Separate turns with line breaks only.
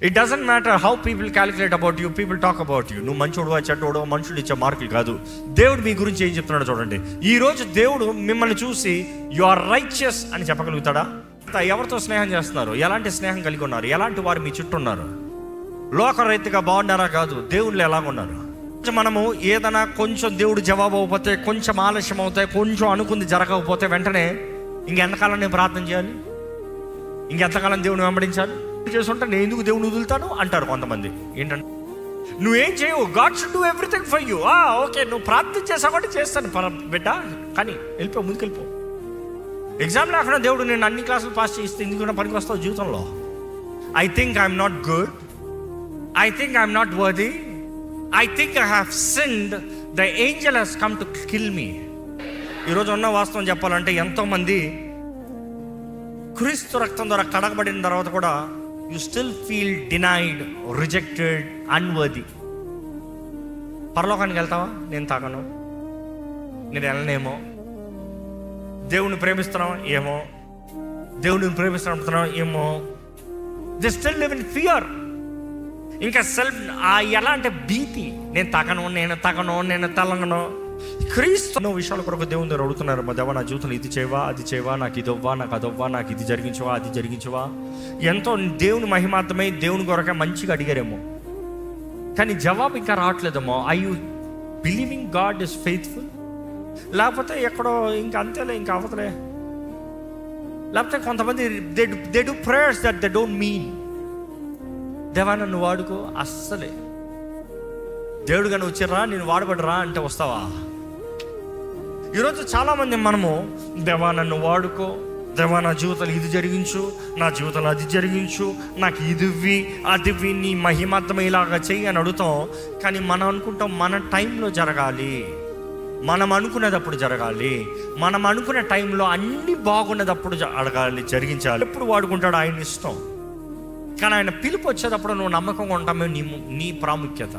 It doesn't matter how people calculate about you, people talk about you. నువ్వు మంచోడువా చెడ్డోడో మనుషులు ఇచ్చే మార్కులు కాదు. దేవుడు మీ గురించి ఏం చెప్తున్నాడో చూడండి. ఈరోజు దేవుడు మిమ్మల్ని చూసి యు ఆర్ రైచియస్ అని చెప్పగలుగుతాడా? ఎవరితో స్నేహం చేస్తున్నారు, ఎలాంటి స్నేహం కలిగి ఉన్నారు, ఎలాంటి వారు మీ చుట్టూ ఉన్నారు, లోకరీతిగా బాగున్నారా కాదు, దేవుళ్ళు ఎలాగున్నారు. మనము ఏదైనా కొంచెం దేవుడు జవాబు అవ్వకపోతే, కొంచెం ఆలస్యం అవుతాయి, కొంచెం అనుకుంది జరగకపోతే వెంటనే ఇంకెంతకాలం నేను ప్రార్థన చేయాలి, ఇంకెంతకాలం దేవుని వెంబడించాలి, చేస్తుంటే నేను ఎందుకు దేవుని వదులుతాను అంటారు కొంతమంది. ఏంటంటే నువ్వేం చేయవు, God should do everything for you. Okay, నువ్వు ప్రార్థన చేసావు కాబట్టి చేస్తాను బిడ్డ, కానీ వెళ్ళిపో, ముందుకు వెళ్ళిపో. ఎగ్జామ్ లేకుండా దేవుడు నేను అన్ని క్లాసులు పాస్ చేస్తే ఎందుకు పనికి వస్తావు జీవితంలో? I think I'm not good, I think I'm not worthy, I think I have sinned, the angel has come to kill me. ఈరోజు ఉన్న వాస్తవం చెప్పాలంటే ఎంతోమంది క్రీస్తు రక్తం ద్వారా కడగబడిన తర్వాత కూడా you still feel denied, rejected, unworthy. పరలోకానికి వెళ్తావా? నేను తాగను, నేను వెళ్ళనేమో. దేవుని ప్రేమిస్తున్నాం ఏమో, దేవుడిని ప్రేమిస్తున్నాం ఏమో. They still live in fear. ఇంకా సెల్ఫ్ ఎలా అంటే భీతి, నేను తాగను, నేను తలంగను. క్రీస్తు విషయాల కొరకు దేవుని దగ్గర అడుగుతున్నారు, మా దేవా నా జీవితంలో ఇది చేయవా, అది చేయవా, నాకు ఇది అవ్వా, నాకు అది అవ్వా, నాకు ఇది జరిగించవా, అది జరిగించవా. ఎంతో దేవుని మహిమార్థమై దేవుని కొరకే మంచిగా అడిగారేమో, కానీ జవాబు ఇంకా రావట్లేదేమో. I you believing God is faithful? లేకపోతే ఎక్కడో ఇంకా అంతేలే, ఇంకా అవ్వదులే. లేకపోతే కొంతమంది they do prayers that they don't mean. దేవా నన్ను వాడుకో, అస్సలే దేవుడుగా నువ్వు వచ్చిర్రా, నేను వాడబడరా అంటే వస్తావా? ఈరోజు చాలామంది మనము దేవా నన్ను వాడుకో, దేవా నా జీవితంలో ఇది జరిగించు, నా జీవితంలో అది జరిగించు, నాకు ఇదివ్వి అదివ్వి, నీ మహిమార్థమయ్యేలాగా చెయ్యి అని అడుగుతాం. కానీ మనం అనుకుంటాం మన టైంలో జరగాలి, మనం అనుకునేటప్పుడు జరగాలి, మనం అనుకునే టైంలో అన్నీ బాగున్నదప్పుడు అడగాలి, జరిగించాలి. ఎప్పుడు వాడుకుంటాడు ఆయన ఇష్టం. కానీ ఆయన పిలుపు వచ్చేటప్పుడు నువ్వు నమ్మకంగా ఉంటామే నీ ప్రాముఖ్యత.